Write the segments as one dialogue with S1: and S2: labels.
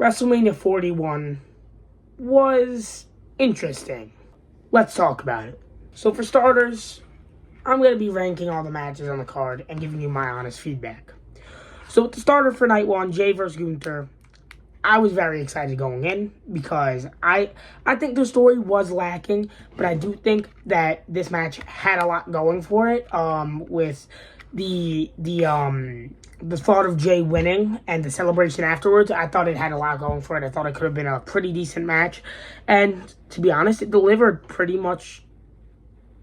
S1: WrestleMania 41 was interesting. Let's talk about it. So for starters, I'm going to be ranking all the matches on the card and giving you my honest feedback. So with the starter for night one, Jay versus Gunther, I was very excited going in because I think the story was lacking, but I do think that this match had a lot going for it. With the thought of Jay winning and the celebration afterwards, I thought it had a lot going for it. I thought it could have been a pretty decent match, and to be honest, it delivered pretty much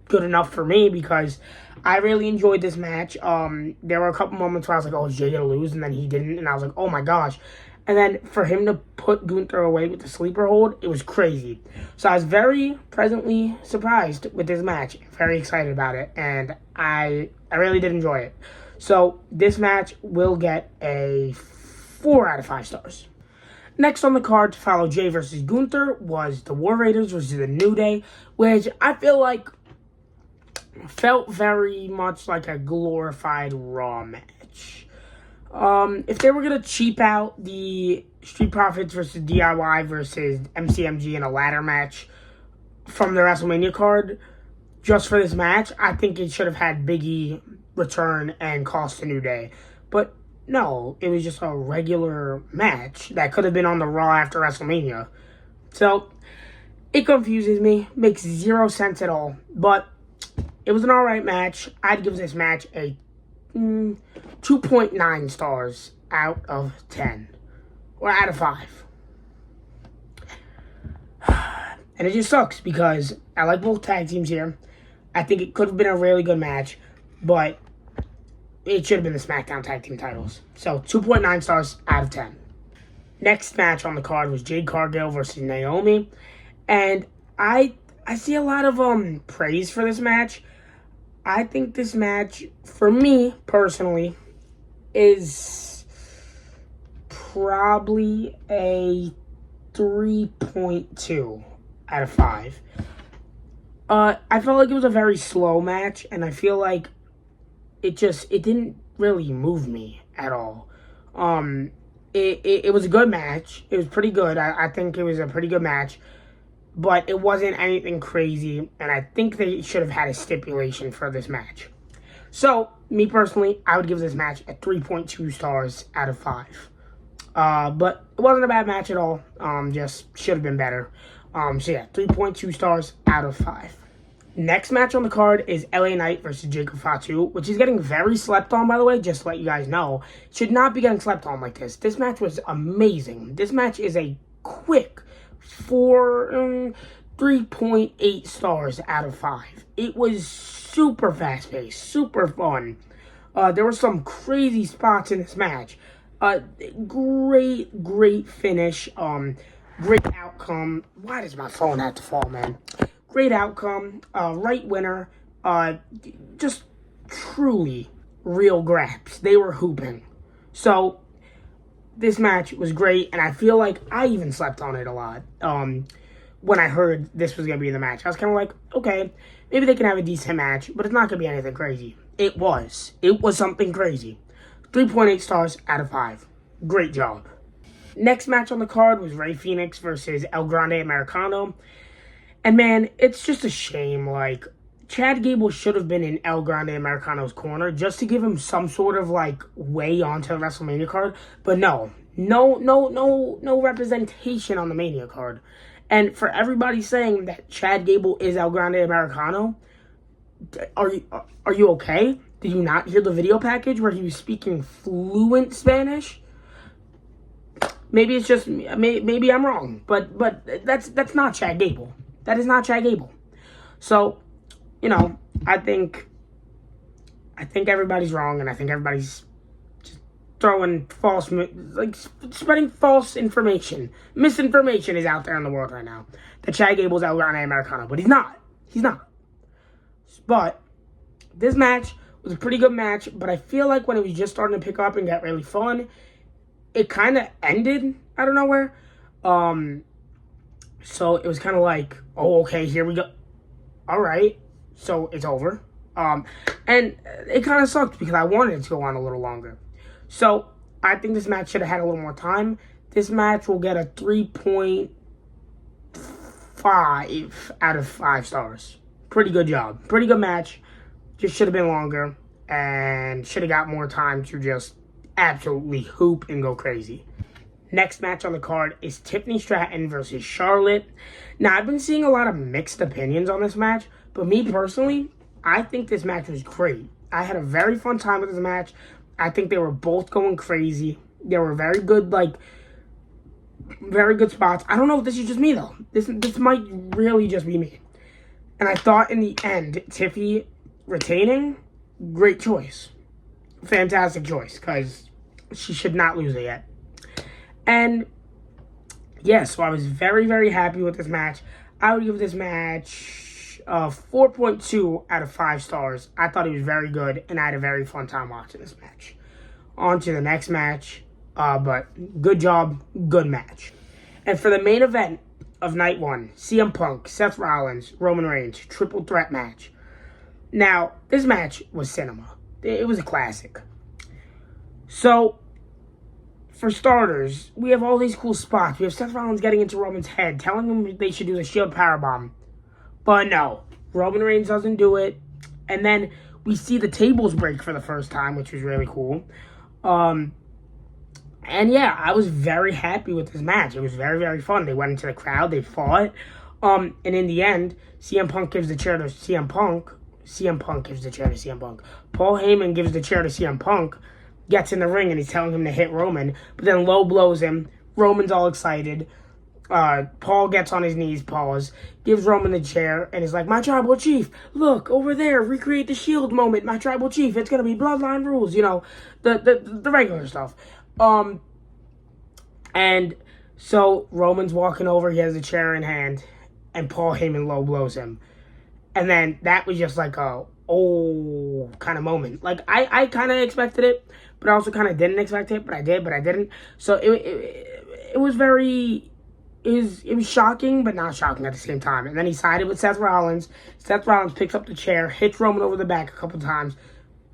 S1: good enough for me because I really enjoyed this match. There were a couple moments where I was like, "Oh, is Jay gonna lose?" and then he didn't, and I was like, "Oh my gosh." And then for him to put Gunther away with the sleeper hold, it was crazy. So I was very pleasantly surprised with this match. Very excited about it. And I really did enjoy it. So this match will get a 4 out of 5 stars. Next on the card to follow Jay versus Gunther was the War Raiders versus the New Day, which I feel like felt very much like a glorified Raw match. If they were going to cheap out the Street Profits versus DIY versus MCMG in a ladder match from the WrestleMania card, just for this match, I think it should have had Big E return and cost a New Day. But no, it was just a regular match that could have been on the Raw after WrestleMania. So, it confuses me, makes zero sense at all, but it was an alright match. I'd give this match a 2.9 stars out of 10. Or out of 5. And it just sucks because I like both tag teams here. I think it could have been a really good match, but it should have been the SmackDown tag team titles. So 2.9 stars out of 10. Next match on the card was Jade Cargill versus Naomi. And I see a lot of praise for this match. I think this match, for me personally, is probably a 3.2 out of 5. I felt like it was a very slow match, and I feel like it didn't really move me at all. It was a good match. It was pretty good. I think it was a pretty good match. But it wasn't anything crazy, and I think they should have had a stipulation for this match. So, me personally, I would give this match a 3.2 stars out of 5. But it wasn't a bad match at all. Just should have been better. So yeah, 3.2 stars out of 5. Next match on the card is LA Knight versus Jacob Fatu, which is getting very slept on, by the way, just to let you guys know. It should not be getting slept on like this. This match was amazing. This match is a quick 3.8 stars out of 5. It was super fast-paced, super fun. There were some crazy spots in this match. Great finish. Great outcome. Why does my phone have to fall, man? Great outcome. Right winner. Just truly real graps. They were hooping. So, this match was great, and I feel like I even slept on it a lot. When I heard this was going to be the match, I was kind of like, okay, maybe they can have a decent match, but it's not going to be anything crazy. It was something crazy. 3.8 stars out of 5. Great job. Next match on the card was Rey Fenix versus El Grande Americano. And man, it's just a shame. Like, Chad Gable should have been in El Grande Americano's corner just to give him some sort of like way onto the WrestleMania card. But no representation on the Mania card. And for everybody saying that Chad Gable is El Grande Americano, are you okay? Did you not hear the video package where he was speaking fluent Spanish? Maybe it's just maybe I'm wrong, but that's not Chad Gable. That is not Chad Gable. So, you know, I think everybody's wrong, and I think everybody's just throwing spreading false information. Misinformation is out there in the world right now. That Chad Gable's El Grande Americano, but he's not. He's not. But this match was a pretty good match, but I feel like when it was just starting to pick up and get really fun, it kind of ended out of nowhere. So it was kind of like, oh, okay, here we go. All right, so it's over. And it kind of sucked because I wanted it to go on a little longer. So I think this match should have had a little more time. This match will get a 3.5 out of 5 stars. Pretty good job. Pretty good match. Just should have been longer and should have got more time to just absolutely hoop and go crazy. Next match on the card is Tiffany Stratton versus Charlotte. Now, I've been seeing a lot of mixed opinions on this match, but me personally, I think this match was great. I had a very fun time with this match. I think they were both going crazy. They were very good, very good spots. I don't know if this is just me, though. This might really just be me. And I thought in the end, Tiffy retaining, great choice. Fantastic choice, because she should not lose it yet. And, yeah, so I was very, very happy with this match. I would give this match 4.2 out of 5 stars. I thought it was very good, and I had a very fun time watching this match. On to the next match, but good job, good match. And for the main event of Night 1, CM Punk, Seth Rollins, Roman Reigns, triple threat match. Now, this match was cinema. It was a classic. So, for starters, we have all these cool spots. We have Seth Rollins getting into Roman's head, telling him they should do the Shield Powerbomb. But no, Roman Reigns doesn't do it. And then we see the tables break for the first time, which was really cool. And yeah, I was very happy with this match. It was very, very fun. They went into the crowd, they fought. And in the end, CM Punk gives the chair to CM Punk. CM Punk gives the chair to CM Punk. Paul Heyman gives the chair to CM Punk. Gets in the ring and he's telling him to hit Roman, but then low blows him. Roman's all excited. Paul gets on his knees, pause, gives Roman the chair, and he's like, "My tribal chief, look over there, recreate the Shield moment. My tribal chief, it's gonna be bloodline rules, the regular stuff." And so Roman's walking over, he has the chair in hand, and Paul Heyman low blows him, and then that was just like a kind of moment. Like I kind of expected it. But I also kind of didn't expect it, but I did, but I didn't. So it was very, it was shocking, but not shocking at the same time. And then he sided with Seth Rollins. Seth Rollins picks up the chair, hits Roman over the back a couple times.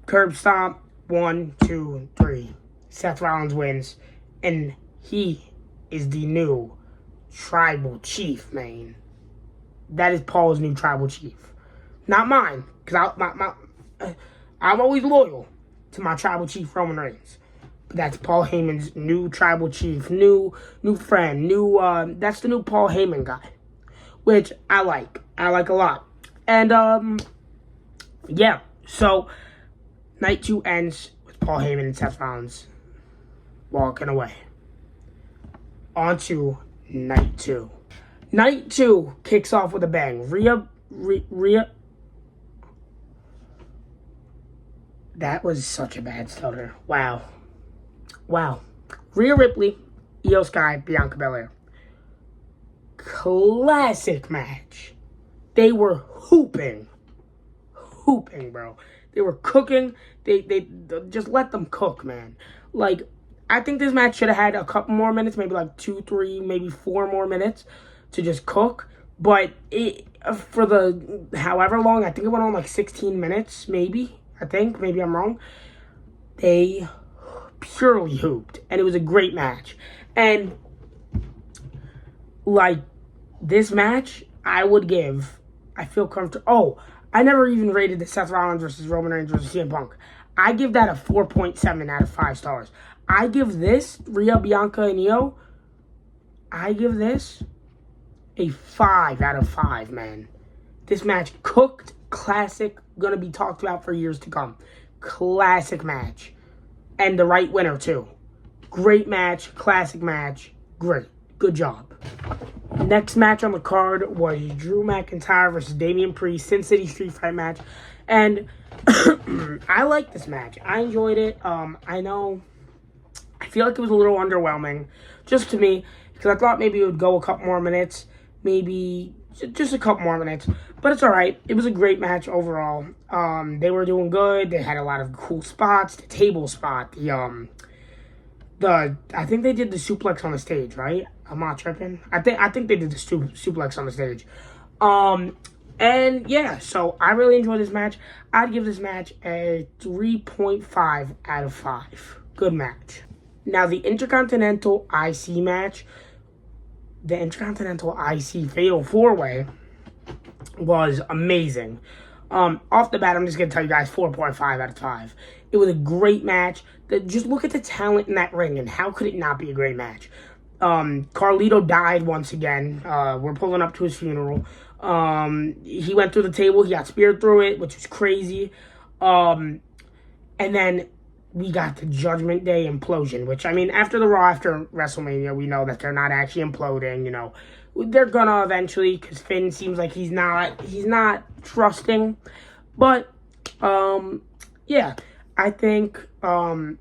S1: Curb stomp, 1, 2, 3. Seth Rollins wins. And he is the new tribal chief, man. That is Paul's new tribal chief. Not mine, because I'm always loyal to my tribal chief, Roman Reigns. But that's Paul Heyman's new tribal chief, new friend, that's the new Paul Heyman guy, which I like a lot. And yeah, so Night 2 ends with Paul Heyman and Seth Rollins walking away. On to Night 2. Night 2 kicks off with a bang. Rhea. That was such a bad stutter. Wow. Rhea Ripley, Io Sky, Bianca Belair. Classic match. They were hooping, bro. They were cooking. They just let them cook, man. Like, I think this match should have had a couple more minutes, maybe like 2, 3, maybe 4 more minutes to just cook. But for the however long, I think it went on like 16 minutes, maybe. I think, maybe I'm wrong. They purely hooped, and it was a great match. And like this match, I feel comfortable. Oh, I never even rated the Seth Rollins versus Roman Reigns versus CM Punk. I give that a 4.7 out of 5 stars. I give this Rhea, Bianca, and Io. I give this a 5 out of 5, man. This match cooked, classic, gonna be talked about for years to come. Classic match. And the right winner, too. Great match, classic match, great. Good job. Next match on the card was Drew McIntyre versus Damian Priest, Sin City Street Fight match. And I like this match. I enjoyed it. I feel like it was a little underwhelming, just to me, because I thought maybe it would go a couple more minutes. Maybe just a couple more minutes. But it's alright. It was a great match overall. They were doing good. They had a lot of cool spots. The table spot. I think they did the suplex on the stage, right? I'm not tripping. I think they did the suplex on the stage. And yeah, so I really enjoyed this match. I'd give this match a 3.5 out of 5. Good match. Now, the Intercontinental IC match, the Intercontinental IC Fatal 4-Way was amazing. Off the bat, I'm just going to tell you guys 4.5 out of 5. It was a great match. Just look at the talent in that ring, and how could it not be a great match? Carlito died once again. We're pulling up to his funeral. He went through the table. He got speared through it, which was crazy. And then we got the Judgment Day implosion, which, I mean, after the Raw, after WrestleMania, we know that they're not actually imploding, you know. They're gonna eventually, because Finn seems like he's not trusting. But, yeah, I think it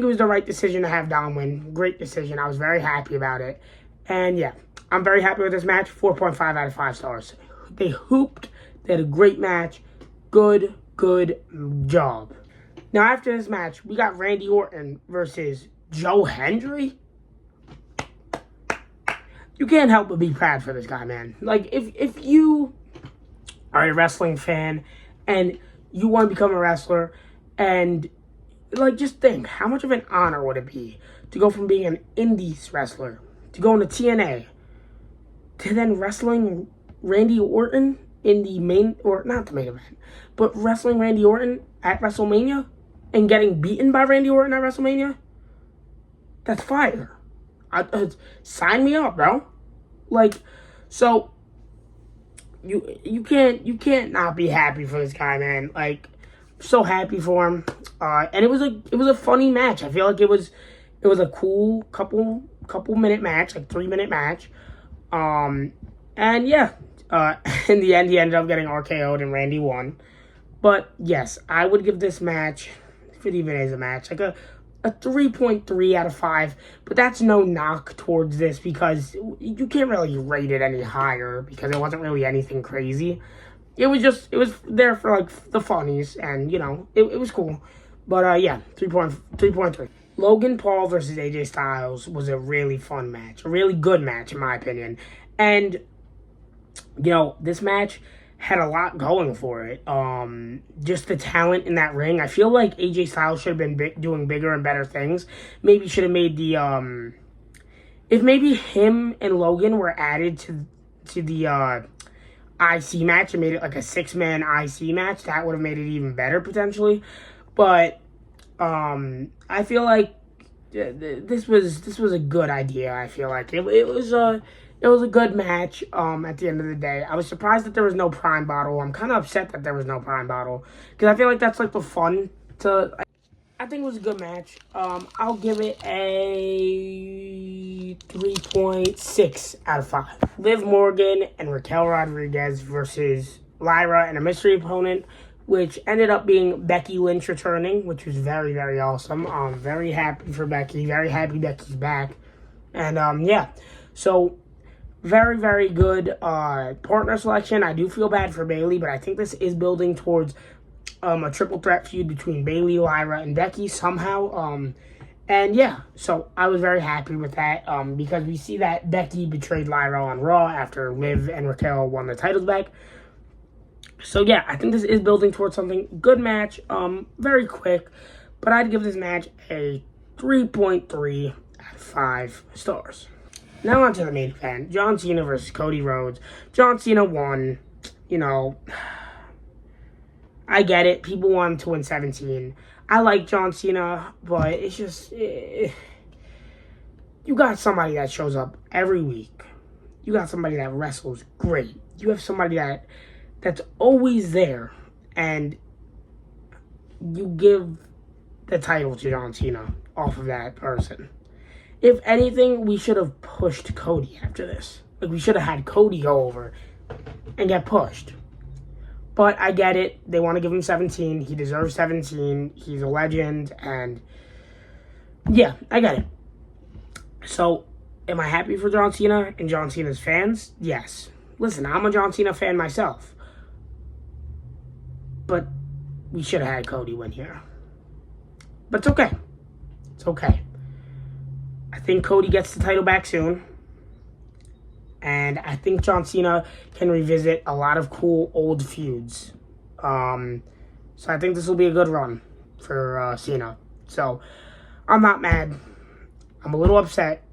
S1: was the right decision to have Dom win. Great decision. I was very happy about it. And, yeah, I'm very happy with this match. 4.5 out of 5 stars. They hooped. They had a great match. Good job. Now, after this match, we got Randy Orton versus Joe Hendry. You can't help but be proud for this guy, man. Like, if you are a wrestling fan and you want to become a wrestler, and, like, just think, how much of an honor would it be to go from being an indies wrestler to going to TNA to then wrestling Randy Orton in the main, or not the main event, but wrestling Randy Orton at WrestleMania and getting beaten by Randy Orton at WrestleMania? That's fire. Sign me up, bro. Like, so you can't not be happy for this guy, man. Like, so happy for him. And it was a funny match. I feel like it was a cool couple minute match, like 3-minute match. And yeah, in the end he ended up getting RKO'd and Randy won. But yes, I would give this match, if it even is a match, like a 3.3 out of 5, but that's no knock towards this because you can't really rate it any higher because it wasn't really anything crazy. It was there for, like, the funnies, and, you know, it was cool. But, yeah, 3.3. Logan Paul versus AJ Styles was a really fun match, a really good match, in my opinion. And, you know, this match had a lot going for it. Just the talent in that ring. I feel like AJ Styles should have been doing bigger and better things. Maybe should have made the if maybe him and Logan were added to the IC match and made it like a 6-man IC match, that would have made it even better potentially. But I feel like this was a good idea. I feel like it was a good match at the end of the day. I was surprised that there was no Prime Bottle. I'm kind of upset that there was no Prime Bottle because I feel like that's like the fun to... I think it was a good match. I'll give it a 3.6 out of 5. Liv Morgan and Raquel Rodriguez versus Lyra and a mystery opponent, which ended up being Becky Lynch returning, which was very, very awesome. Very happy for Becky. Very happy Becky's back. And, yeah. So, very, very good partner selection. I do feel bad for Bayley, but I think this is building towards a triple threat feud between Bayley, Lyra, and Becky somehow. And yeah, so I was very happy with that because we see that Becky betrayed Lyra on Raw after Liv and Raquel won the titles back. So yeah, I think this is building towards something. Good match, very quick, but I'd give this match a 3.3 out of 5 stars. Now on to the main event, John Cena versus Cody Rhodes. John Cena won. You know, I get it. People want him to win 17. I like John Cena, but it's just... you got somebody that shows up every week. You got somebody that wrestles great. You have somebody that's always there. And you give the title to John Cena off of that person. If anything, we should have pushed Cody after this. Like, we should have had Cody go over and get pushed. But I get it. They want to give him 17. He deserves 17. He's a legend. And, yeah, I get it. So, am I happy for John Cena and John Cena's fans? Yes. Listen, I'm a John Cena fan myself. But we should have had Cody win here. But it's okay. It's okay. I think Cody gets the title back soon. And I think John Cena can revisit a lot of cool old feuds. So I think this will be a good run for Cena. So I'm not mad. I'm a little upset,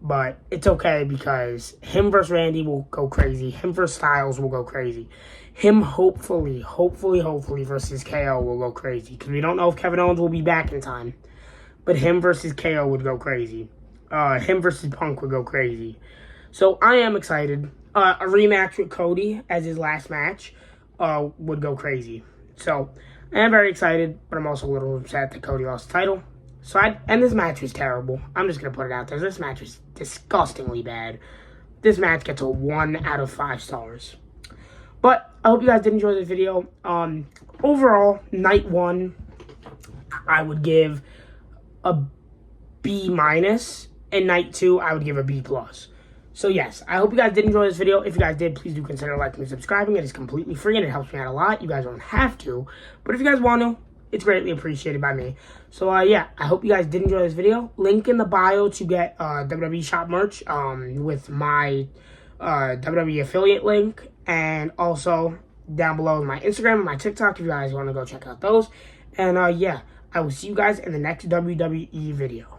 S1: but it's okay because him versus Randy will go crazy. Him versus Styles will go crazy. Him hopefully versus KO will go crazy because we don't know if Kevin Owens will be back in time. But him versus KO would go crazy. Him versus Punk would go crazy. So I am excited. A rematch with Cody as his last match would go crazy. So I am very excited, but I'm also a little upset that Cody lost the title. And this match was terrible. I'm just going to put it out there. This match was disgustingly bad. This match gets a 1 out of 5 stars. But I hope you guys did enjoy this video. Overall, night 1, I would give a B-, and night 2, I would give a B+. So yes, I hope you guys did enjoy this video. If you guys did, please do consider liking and subscribing. It is completely free and it helps me out a lot. You guys don't have to, but if you guys want to, it's greatly appreciated by me. So yeah, I hope you guys did enjoy this video. Link in the bio to get WWE shop merch with my WWE affiliate link, and also down below my Instagram and my TikTok if you guys want to go check out those. And yeah, I will see you guys in the next WWE video.